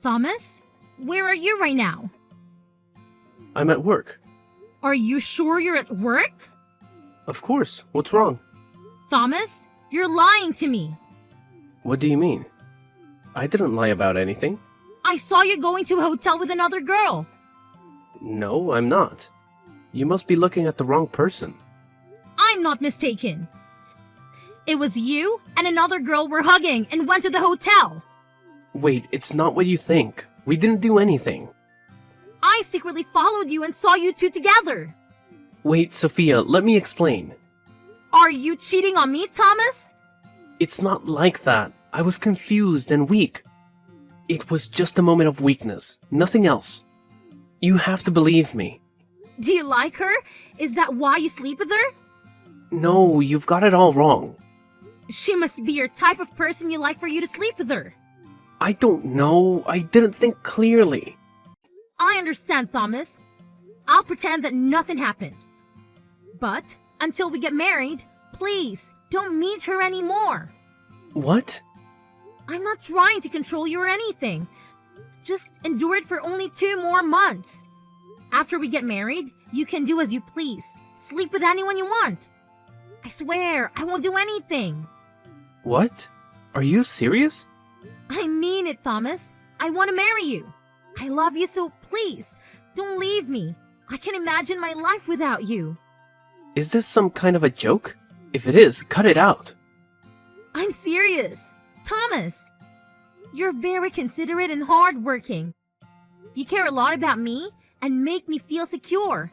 Thomas, where are you right now? I'm at work. Are you sure you're at work? Of course. What's wrong? Thomas, you're lying to me. What do you mean? I didn't lie about anything. I saw you going to a hotel with another girl. No, I'm not. You must be looking at the wrong person. I'm not mistaken. It was you and another girl were hugging and went to the hotel. Wait, it's not what you think. We didn't do anything. I secretly followed you and saw you two together. Wait, Sophia, let me explain. Are you cheating on me, Thomas? It's not like that. I was confused and weak. It was just a moment of weakness, nothing else. You have to believe me. Do you like her? Is that why you sleep with her? No, you've got it all wrong. She must be your type of person you like for you to sleep with her. I don't know. I didn't think clearly. I understand, Thomas. I'll pretend that nothing happened. But until we get married, please don't meet her anymore. What? I'm not trying to control you or anything. Just endure it for only 2 more months. After we get married, you can do as you please. Sleep with anyone you want. I swear, I won't do anything. What? Are you serious? I mean it, Thomas. I want to marry you. I love you, so please, don't leave me. I can't imagine my life without you. Is this some kind of a joke? If it is, cut it out. I'm serious. Thomas, you're very considerate and hardworking. You care a lot about me and make me feel secure.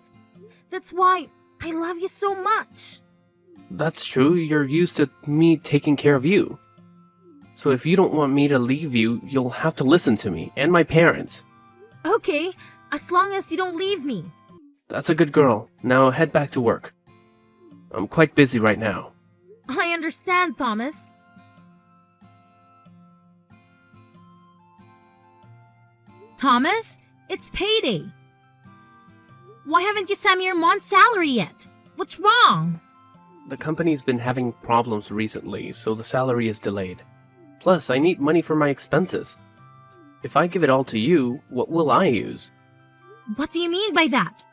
That's why I love you so much. That's true. You're used to me taking care of you. So if you don't want me to leave you, you'll have to listen to me and my parents. Okay, as long as you don't leave me. That's a good girl. Now head back to work. I'm quite busy right now. I understand, Thomas. Thomas, it's payday. Why haven't you sent me your month's salary yet? What's wrong? The company's been having problems recently, so the salary is delayed. Plus, I need money for my expenses. If I give it all to you, what will I use? What do you mean by that?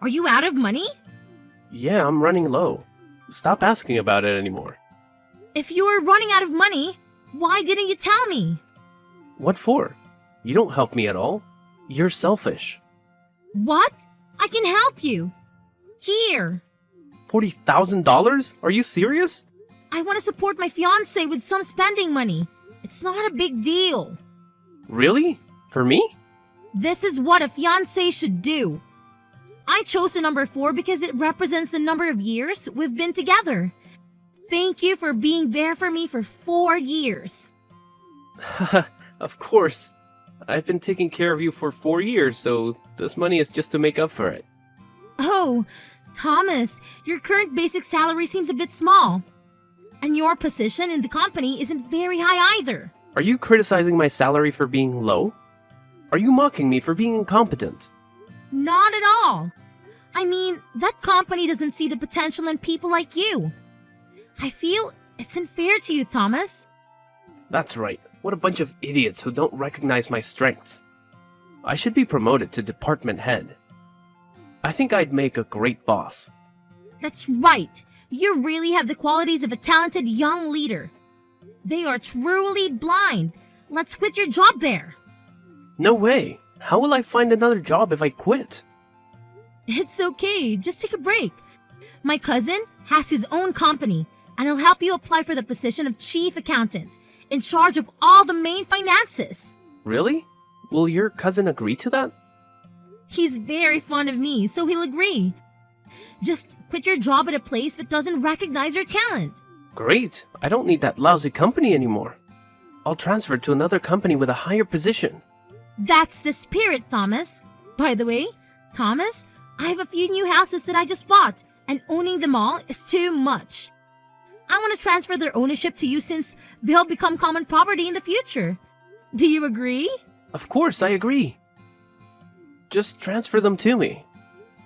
Are you out of money? Yeah, I'm running low. Stop asking about it anymore. If you were running out of money, why didn't you tell me? What for? You don't help me at all. You're selfish. What? I can help you. Here. $40,000? Are you serious? I want to support my fiancé with some spending money. It's not a big deal. Really? For me? This is what a fiancé should do. I chose the number 4 because it represents the number of years we've been together. Thank you for being there for me for 4 years. Of course. I've been taking care of you for 4 years, so this money is just to make up for it. Oh, Thomas, your current basic salary seems a bit small. And your position in the company isn't very high either. Are you criticizing my salary for being low? Are you mocking me for being incompetent? Not at all. I mean, that company doesn't see the potential in people like you. I feel it's unfair to you, Thomas. That's right. What a bunch of idiots who don't recognize my strengths. I should be promoted to department head. I think I'd make a great boss. That's right. You really have the qualities of a talented young leader. They are truly blind. Let's quit your job there. No way. How will I find another job if I quit? It's okay. Just take a break. My cousin has his own company, and he'll help you apply for the position of chief accountant, in charge of all the main finances. Really? Will your cousin agree to that? He's very fond of me, so he'll agree. Just quit your job at a place that doesn't recognize your talent. Great. I don't need that lousy company anymore. I'll transfer to another company with a higher position. That's the spirit, Thomas. By the way, Thomas, I have a few new houses that I just bought, and owning them all is too much. I want to transfer their ownership to you since they'll become common property in the future. Do you agree? Of course, I agree. Just transfer them to me.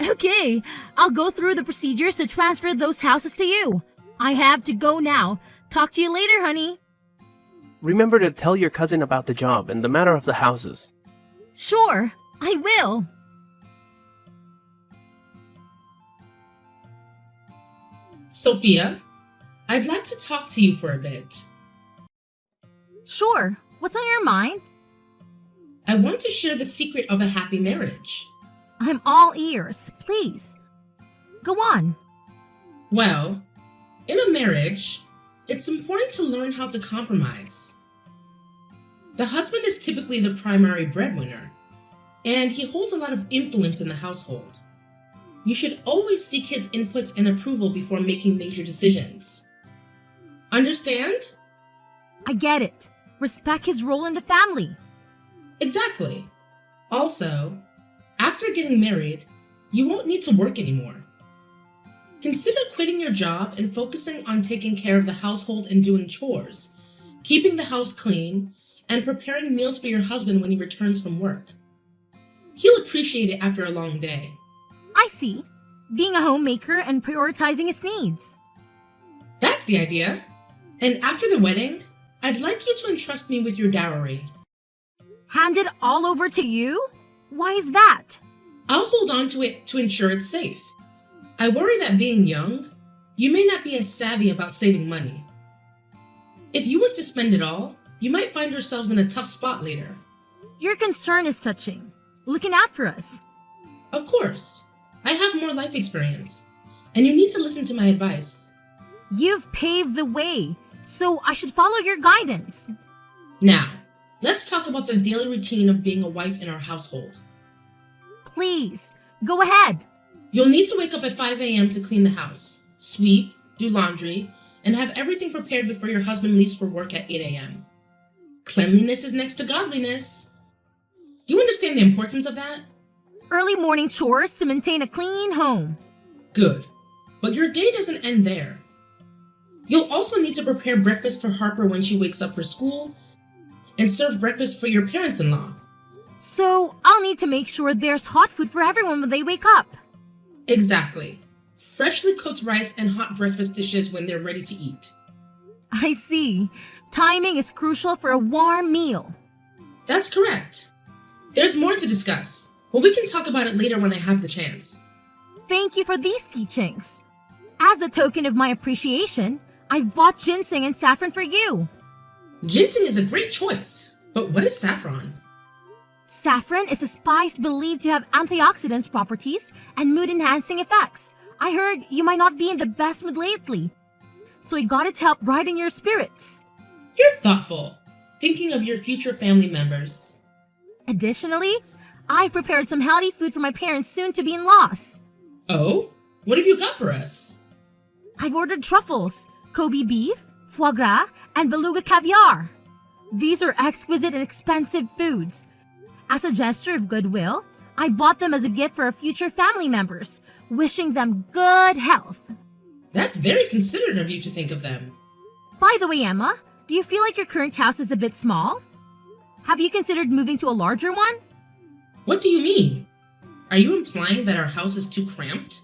Okay, I'll go through the procedures to transfer those houses to you. I have to go now. Talk to you later, honey. remember to tell your cousin about the job and the matter of the houses. Sure, I will. Sophia, I'd like to talk to you for a bit. Sure, what's on your mind? I want to share the secret of a happy marriage. I'm all ears, please. Go on. Well, in a marriage, it's important to learn how to compromise. The husband is typically the primary breadwinner, and he holds a lot of influence in the household. You should always seek his inputs and approval before making major decisions. Understand? I get it. Respect his role in the family. Exactly. Also, after getting married, you won't need to work anymore. Consider quitting your job and focusing on taking care of the household and doing chores, keeping the house clean, and preparing meals for your husband when he returns from work. He'll appreciate it after a long day. I see. Being a homemaker and prioritizing his needs. That's the idea. And after the wedding, I'd like you to entrust me with your dowry. Hand it all over to you? Why is that? I'll hold on to it to ensure it's safe. I worry that being young, you may not be as savvy about saving money. If you were to spend it all, you might find yourselves in a tough spot later. Your concern is touching. Looking out for us. Of course, I have more life experience, and you need to listen to my advice. You've paved the way, so I should follow your guidance. Now, let's talk about the daily routine of being a wife in our household. Please, go ahead. You'll need to wake up at 5 a.m. to clean the house, sweep, do laundry, and have everything prepared before your husband leaves for work at 8 a.m. Cleanliness is next to godliness. Do you understand the importance of that? Early morning chores to maintain a clean home. Good. But your day doesn't end there. You'll also need to prepare breakfast for Harper when she wakes up for school, and serve breakfast for your parents-in-law. So I'll need to make sure there's hot food for everyone when they wake up. Exactly. Freshly cooked rice and hot breakfast dishes when they're ready to eat. I see. Timing is crucial for a warm meal. That's correct. There's more to discuss, but we can talk about it later when I have the chance. Thank you for these teachings. As a token of my appreciation, I've bought ginseng and saffron for you. Ginseng is a great choice, but what is saffron? Saffron is a spice believed to have antioxidants properties and mood-enhancing effects. I heard you might not be in the best mood lately, so I got it to help brighten your spirits. You're thoughtful, thinking of your future family members. Additionally, I've prepared some healthy food for my parents' soon-to-be-in-laws. Oh? What have you got for us? I've ordered truffles, Kobe beef, foie gras, and beluga caviar. These are exquisite and expensive foods. As a gesture of goodwill, I bought them as a gift for our future family members, wishing them good health. That's very considerate of you to think of them. By the way, Emma, do you feel like your current house is a bit small? Have you considered moving to a larger one? What do you mean? Are you implying that our house is too cramped?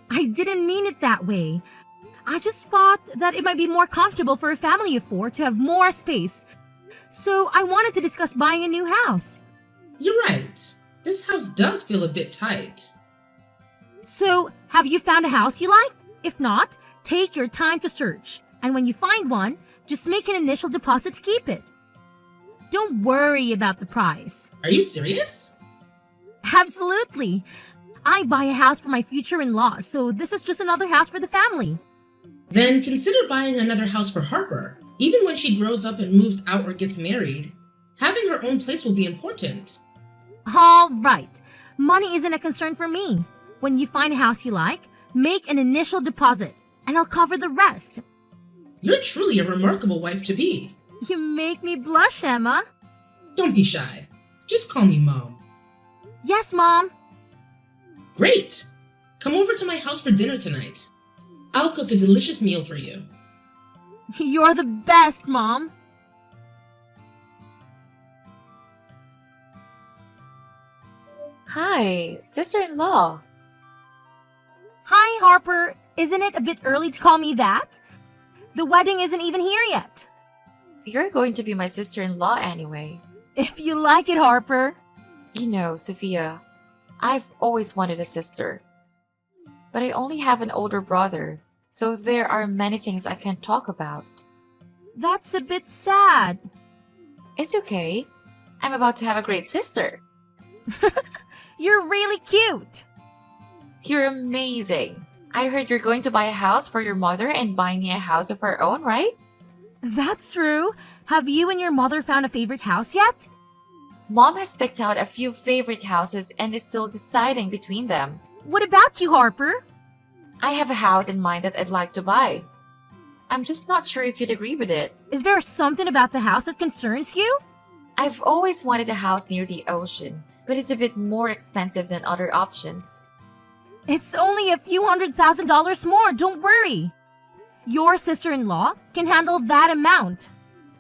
I didn't mean it that way. I just thought that it might be more comfortable for a family of 4 to have more space. So I wanted to discuss buying a new house. You're right. This house does feel a bit tight. So, have you found a house you like? If not, take your time to search. And when you find one, just make an initial deposit to keep it. Don't worry about the price. Are you serious? Absolutely. I buy a house for my future in-laws, so this is just another house for the family. Then consider buying another house for Harper. Even when she grows up and moves out or gets married, having her own place will be important. All right. Money isn't a concern for me. When you find a house you like, make an initial deposit, and I'll cover the rest. You're truly a remarkable wife to be. You make me blush, Emma. Don't be shy. Just call me Mom. Yes, Mom. Great! Come over to my house for dinner tonight. I'll cook a delicious meal for you. You're the best, Mom. Hi, sister-in-law. Hi, Harper. Isn't it a bit early to call me that? The wedding isn't even here yet. You're going to be my sister-in-law anyway. If you like it, Harper. You know, Sophia, I've always wanted a sister. But I only have an older brother, so there are many things I can't talk about. That's a bit sad. It's okay. I'm about to have a great sister. You're really cute. You're amazing. I heard you're going to buy a house for your mother and buy me a house of our own, right? That's true. Have you and your mother found a favorite house yet? Mom has picked out a few favorite houses and is still deciding between them. What about you, Harper? I have a house in mind that I'd like to buy. I'm just not sure if you'd agree with it. Is there something about the house that concerns you? I've always wanted a house near the ocean, but it's a bit more expensive than other options. It's only a few $100,000 more, don't worry. Your sister-in-law can handle that amount.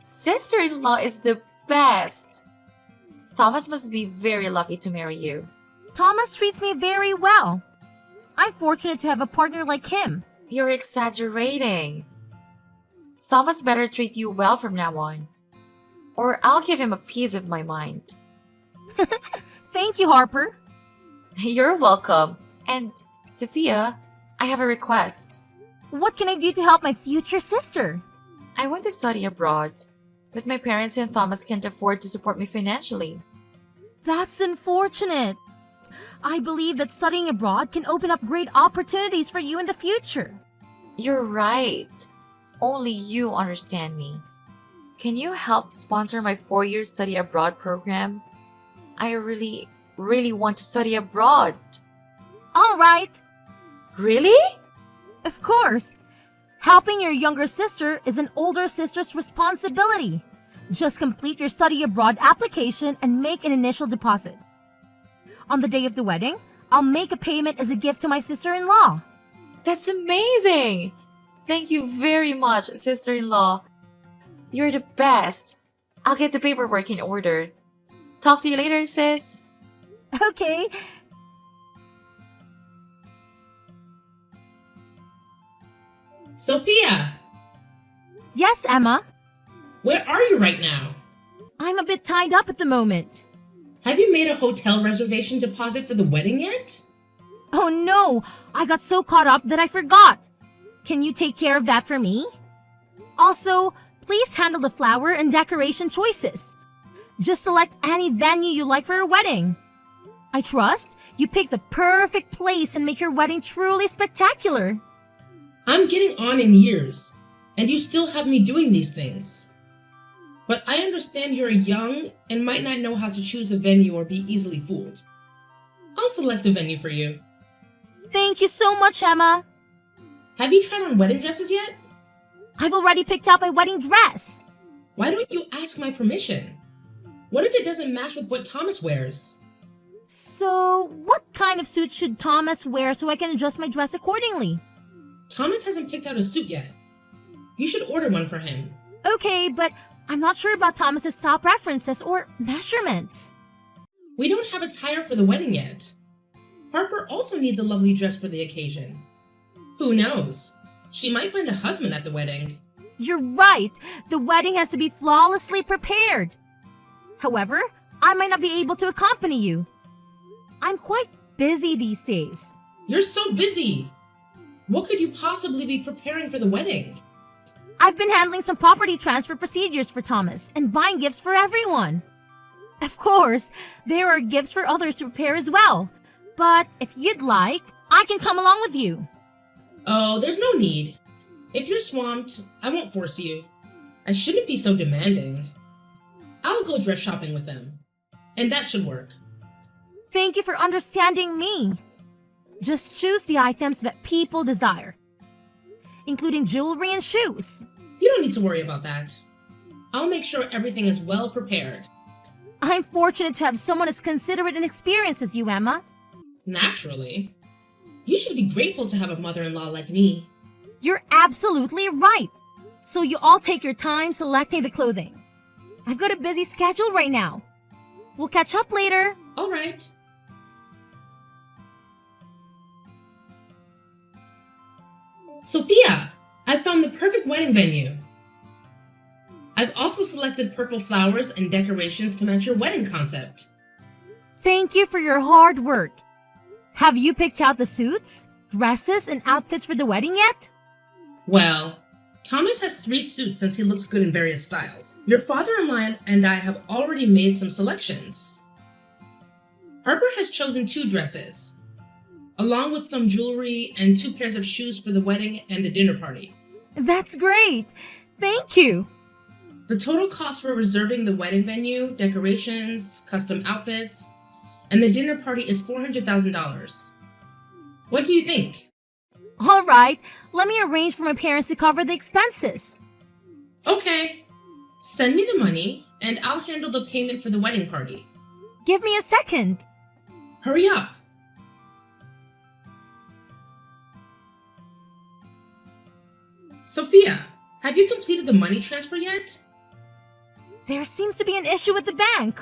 Sister-in-law is the best! Thomas must be very lucky to marry you. Thomas treats me very well. I'm fortunate to have a partner like him. You're exaggerating. Thomas better treat you well from now on. Or I'll give him a piece of my mind. Thank you, Harper. You're welcome. And, Sophia, I have a request. What can I do to help my future sister? I want to study abroad, but my parents and Thomas can't afford to support me financially. That's unfortunate. I believe that studying abroad can open up great opportunities for you in the future. You're right. Only you understand me. Can you help sponsor my 4-year study abroad program? I really want to study abroad. All right. Really? Of course. Helping your younger sister is an older sister's responsibility. Just complete your study abroad application and make an initial deposit. On the day of the wedding, I'll make a payment as a gift to my sister-in-law. That's amazing! Thank you very much, sister-in-law. You're the best. I'll get the paperwork in order. Talk to you later, sis. Okay. Sophia, Yes, Emma. where are you right now? I'm a bit tied up at the moment. Have you made a hotel reservation deposit for the wedding yet? Oh no, I got so caught up that I forgot. Can you take care of that for me? Also, please handle the flower and decoration choices. Just select any venue you like for your wedding. I trust you pick the perfect place and make your wedding truly spectacular. I'm getting on in years, and you still have me doing these things. But I understand you're young and might not know how to choose a venue or be easily fooled. I'll select a venue for you. Thank you so much, Emma. Have you tried on wedding dresses yet? I've already picked out my wedding dress. Why don't you ask my permission? What if it doesn't match with what Thomas wears? So, what kind of suit should Thomas wear so I can adjust my dress accordingly? Thomas hasn't picked out a suit yet. You should order one for him. Okay, but I'm not sure about Thomas's style preferences or measurements. We don't have attire for the wedding yet. Harper also needs a lovely dress for the occasion. Who knows? She might find a husband at the wedding. You're right. The wedding has to be flawlessly prepared. However, I might not be able to accompany you. I'm quite busy these days. You're so busy. What could you possibly be preparing for the wedding? I've been handling some property transfer procedures for Thomas and buying gifts for everyone. Of course, there are gifts for others to prepare as well. But if you'd like, I can come along with you. Oh, there's no need. If you're swamped, I won't force you. I shouldn't be so demanding. I'll go dress shopping with them. And that should work. Thank you for understanding me. Just choose the items that people desire, including jewelry and shoes. You don't need to worry about that. I'll make sure everything is well prepared. I'm fortunate to have someone as considerate and experienced as you, Emma. Naturally. You should be grateful to have a mother-in-law like me. You're absolutely right. So you all take your time selecting the clothing. I've got a busy schedule right now. We'll catch up later. All right. Sophia, I found the perfect wedding venue. I've also selected purple flowers and decorations to match your wedding concept. Thank you for your hard work. Have you picked out the suits, dresses, and outfits for the wedding yet? Well, Thomas has 3 suits since he looks good in various styles. Your father-in-law and I have already made some selections. Harper has chosen 2 dresses, along with some jewelry and 2 pairs of shoes for the wedding and the dinner party. That's great. Thank you. The total cost for reserving the wedding venue, decorations, custom outfits, and the dinner party is $400,000. What do you think? All right, let me arrange for my parents to cover the expenses. Okay. Send me the money, and I'll handle the payment for the wedding party. Give me a second. Hurry up. Sophia, have you completed the money transfer yet? There seems to be an issue with the bank.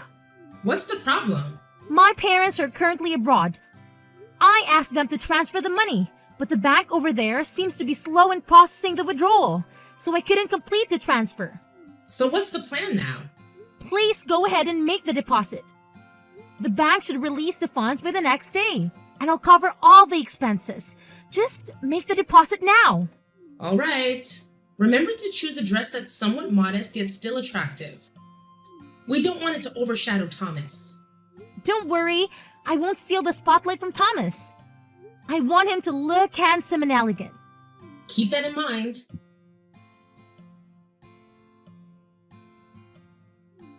What's the problem? My parents are currently abroad. I asked them to transfer the money, but the bank over there seems to be slow in processing the withdrawal, so I couldn't complete the transfer. So what's the plan now? Please go ahead and make the deposit. The bank should release the funds by the next day, and I'll cover all the expenses. Just make the deposit now. All right. Remember to choose a dress that's somewhat modest yet still attractive. We don't want it to overshadow Thomas. Don't worry, I won't steal the spotlight from Thomas. I want him to look handsome and elegant. Keep that in mind.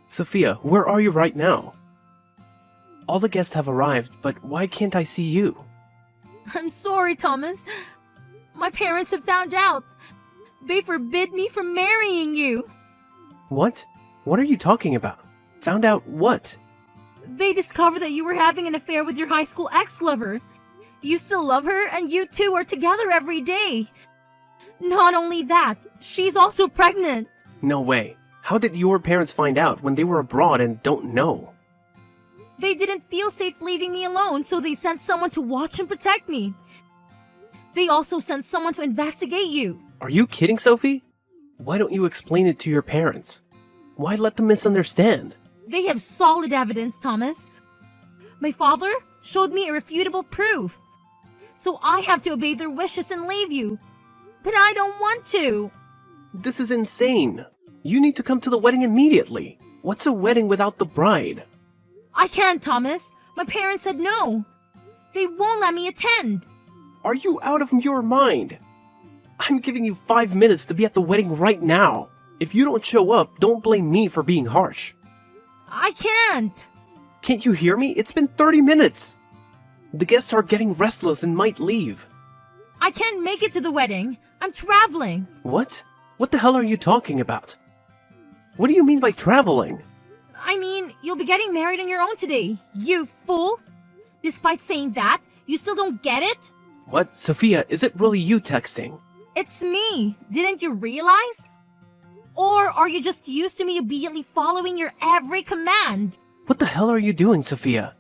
Sophia, where are you right now? All the guests have arrived, but why can't I see you? I'm sorry, Thomas. My parents have found out. They forbid me from marrying you. What? What are you talking about? Found out what? They discovered that you were having an affair with your high school ex-lover. You still love her, and you two are together every day. Not only that, she's also pregnant. No way. How did your parents find out when they were abroad and don't know? They didn't feel safe leaving me alone, so they sent someone to watch and protect me. They also sent someone to investigate you. Are you kidding, Sophie? Why don't you explain it to your parents? Why let them misunderstand? They have solid evidence, Thomas. My father showed me irrefutable proof. So I have to obey their wishes and leave you. But I don't want to. This is insane. You need to come to the wedding immediately. What's a wedding without the bride? I can't, Thomas. My parents said no. They won't let me attend. Are you out of your mind? I'm giving you 5 minutes to be at the wedding right now. If you don't show up, don't blame me for being harsh. I can't. Can't you hear me? It's been 30 minutes. The guests are getting restless and might leave. I can't make it to the wedding. I'm traveling. What? What the hell are you talking about? What do you mean by traveling? I mean, you'll be getting married on your own today, you fool. Despite saying that, you still don't get it? What? Sophia, is it really you texting? It's me. Didn't you realize? Or are you just used to me obediently following your every command? What the hell are you doing, Sophia?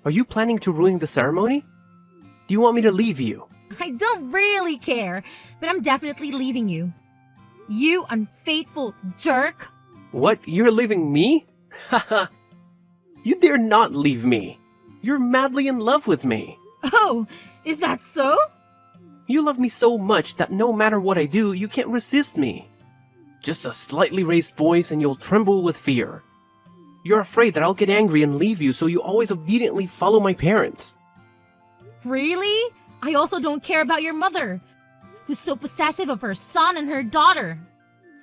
Are you planning to ruin the ceremony? Do you want me to leave you? I don't really care, but I'm definitely leaving you. You unfaithful jerk. What? You're leaving me? Haha. You dare not leave me. You're madly in love with me. Oh, is that so? You love me so much that no matter what I do, you can't resist me. Just a slightly raised voice and you'll tremble with fear. You're afraid that I'll get angry and leave you, so you always obediently follow my parents. Really? I also don't care about your mother, who's so possessive of her son and her daughter.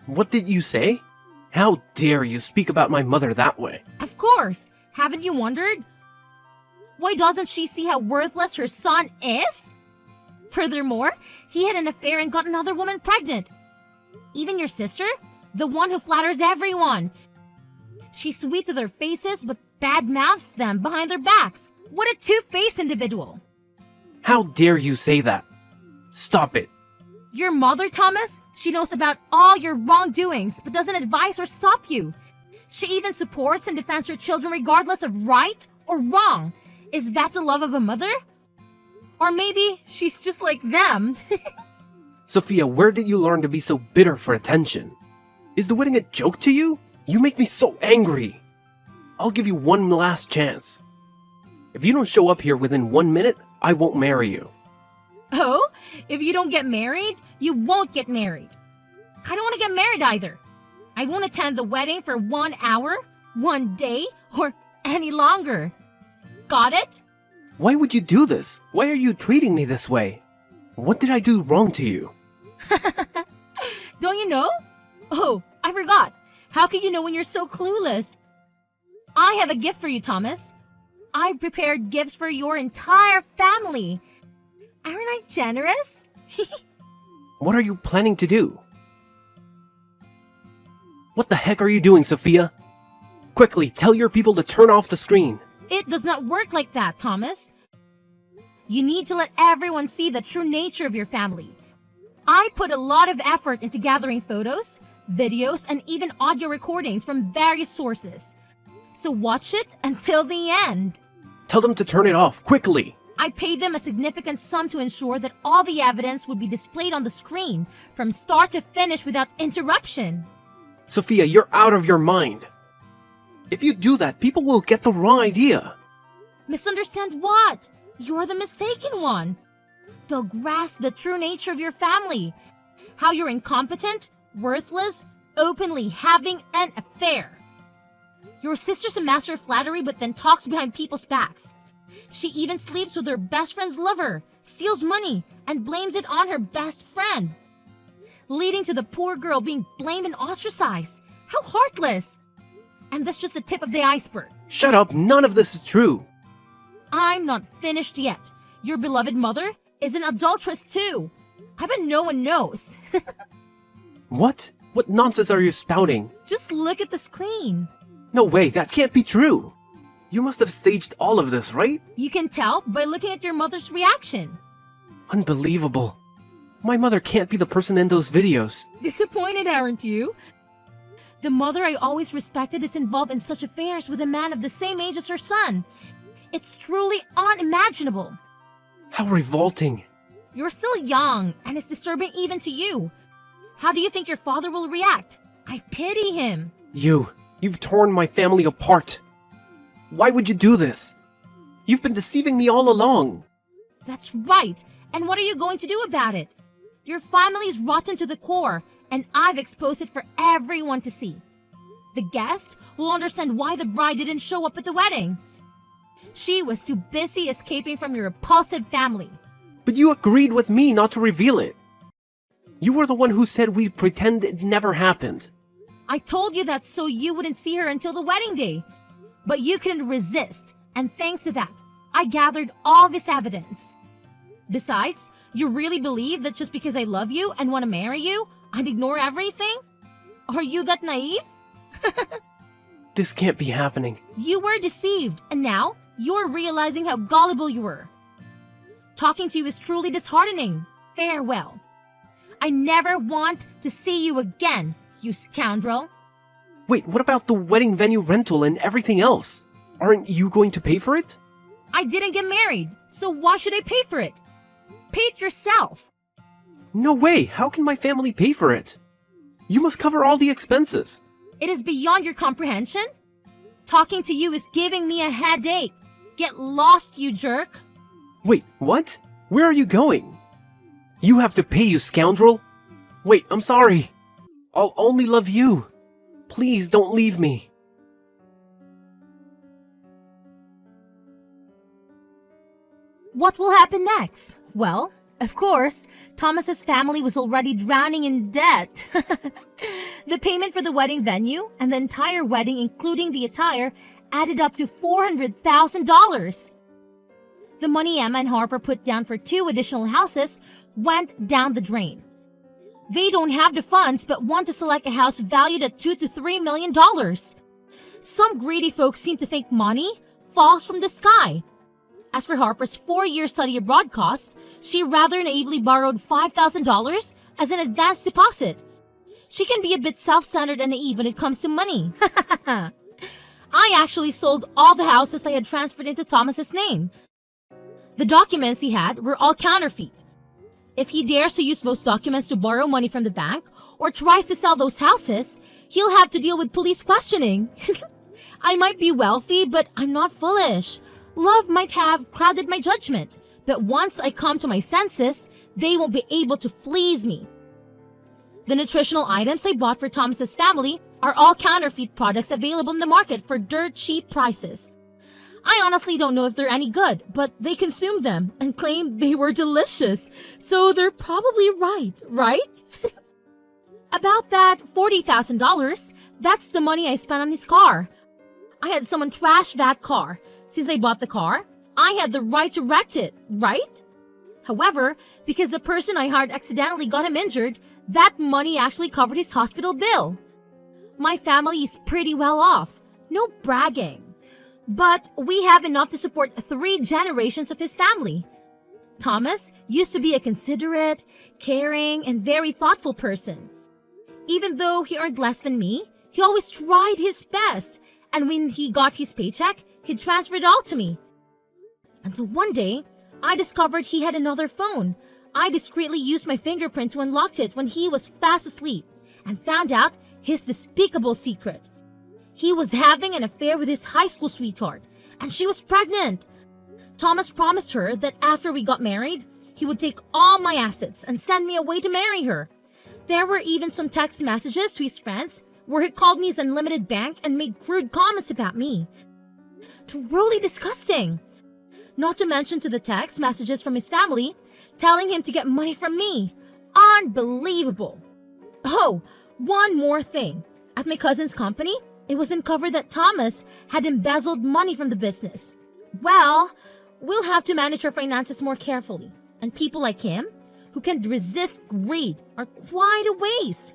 What did you say? How dare you speak about my mother that way? Of course. Haven't you wondered? Why doesn't she see how worthless her son is? Furthermore, he had an affair and got another woman pregnant. Even your sister, the one who flatters everyone. She's sweet to their faces, but bad-mouths them behind their backs. What a two-faced individual. How dare you say that? Stop it. Your mother, Thomas, she knows about all your wrongdoings, but doesn't advise or stop you. She even supports and defends her children regardless of right or wrong. Is that the love of a mother? Or maybe she's just like them. Sophia, where did you learn to be so bitter for attention? Is the wedding a joke to you? You make me so angry. I'll give you one last chance. If you don't show up here within 1 minute, I won't marry you. Oh, if you don't get married, you won't get married. I don't want to get married either. I won't attend the wedding for 1 hour, 1 day, or any longer. Got it? Why would you do this? Why are you treating me this way? What did I do wrong to you? Don't you know? Oh, I forgot. How can you know when you're so clueless? I have a gift for you, Thomas. I prepared gifts for your entire family. Aren't I generous? What are you planning to do? What the heck are you doing, Sophia? Quickly, tell your people to turn off the screen. It does not work like that, Thomas. You need to let everyone see the true nature of your family. I put a lot of effort into gathering photos, videos, and even audio recordings from various sources. So watch it until the end. Tell them to turn it off, quickly. I paid them a significant sum to ensure that all the evidence would be displayed on the screen from start to finish without interruption. Sophia, you're out of your mind. If you do that, people will get the wrong idea. Misunderstand what? You're the mistaken one. They'll grasp the true nature of your family. How you're incompetent, worthless, openly having an affair. Your sister's a master of flattery but then talks behind people's backs. She even sleeps with her best friend's lover, steals money, and blames it on her best friend, leading to the poor girl being blamed and ostracized. How heartless! And that's just the tip of the iceberg. Shut up, none of this is true. I'm not finished yet. Your beloved mother is an adulteress too. I bet no one knows. What? What nonsense are you spouting? Just look at the screen. No way, that can't be true. You must have staged all of this, right? You can tell by looking at your mother's reaction. Unbelievable. My mother can't be the person in those videos. Disappointed, aren't you? The mother I always respected is involved in such affairs with a man of the same age as her son. It's truly unimaginable. How revolting. You're still young, and it's disturbing even to you. How do you think your father will react? I pity him. You've torn my family apart. Why would you do this? You've been deceiving me all along. That's right. And what are you going to do about it? Your family's rotten to the core, and I've exposed it for everyone to see. The guest will understand why the bride didn't show up at the wedding. She was too busy escaping from your repulsive family. But you agreed with me not to reveal it. You were the one who said we'd pretend it never happened. I told you that so you wouldn't see her until the wedding day. But you couldn't resist, and thanks to that, I gathered all this evidence. Besides, you really believe that just because I love you and want to marry you, I'd ignore everything? Are you that naive? This can't be happening. You were deceived, and now you're realizing how gullible you were. Talking to you is truly disheartening. Farewell. I never want to see you again, you scoundrel. Wait, what about the wedding venue rental and everything else? Aren't you going to pay for it? I didn't get married, so why should I pay for it? Pay it yourself. No way, how can my family pay for it? You must cover all the expenses. It is beyond your comprehension. Talking to you is giving me a headache. Get lost, you jerk. Wait, what? Where are you going? You have to pay, you scoundrel. Wait, I'm sorry. I'll only love you. Please don't leave me. What will happen next? Well, of course, Thomas's family was already drowning in debt. The payment for the wedding venue and the entire wedding, including the attire, added up to $400,000. The money Emma and Harper put down for 2 additional houses went down the drain. They don't have the funds but want to select a house valued at $2 to $3 million. Some greedy folks seem to think money falls from the sky. As for Harper's 4-year study abroad costs, she rather naively borrowed $5,000 as an advance deposit. She can be a bit self-centered and naive when it comes to money. I actually sold all the houses I had transferred into Thomas's name. The documents he had were all counterfeit. If he dares to use those documents to borrow money from the bank or tries to sell those houses, he'll have to deal with police questioning. I might be wealthy, but I'm not foolish. Love might have clouded my judgment, but once I come to my senses, they won't be able to fleece me. The nutritional items I bought for Thomas's family are all counterfeit products available in the market for dirt cheap prices. I honestly don't know if they're any good, but they consumed them and claimed they were delicious, so they're probably right? About that $40,000, that's the money I spent on his car. I had someone trash that car. Since I bought the car, I had the right to wreck it, right? However, because the person I hired accidentally got him injured, that money actually covered his hospital bill. My family is pretty well off. No bragging. But we have enough to support 3 generations of his family. Thomas used to be a considerate, caring, and very thoughtful person. Even though he earned less than me, he always tried his best, and when he got his paycheck, he transferred it all to me. Until one day, I discovered he had another phone. I discreetly used my fingerprint to unlock it when he was fast asleep, and found out his despicable secret. He was having an affair with his high school sweetheart, and she was pregnant. Thomas promised her that after we got married, he would take all my assets and send me away to marry her. There were even some text messages to his friends where he called me his unlimited bank and made crude comments about me. Truly disgusting. Not to mention to the text messages from his family telling him to get money from me. Unbelievable. Oh, one more thing. At my cousin's company, it was uncovered that Thomas had embezzled money from the business. Well, we'll have to manage our finances more carefully. And people like him, who can resist greed, are quite a waste.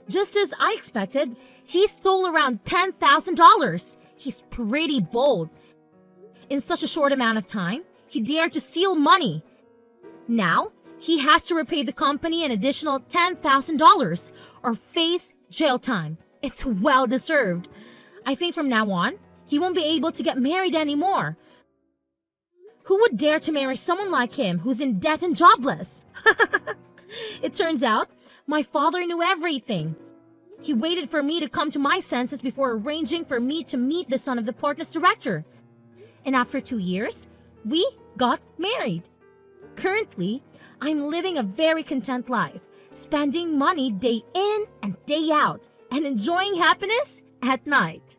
Just as I expected, he stole around $10,000. He's pretty bold. In such a short amount of time, he dared to steal money. Now, he has to repay the company an additional $10,000 or face jail time. It's well deserved. I think from now on, he won't be able to get married anymore. Who would dare to marry someone like him who's in debt and jobless? It turns out, my father knew everything. He waited for me to come to my senses before arranging for me to meet the son of the partner's director. And after 2 years, we got married. Currently, I'm living a very content life, spending money day in and day out, and enjoying happiness at night.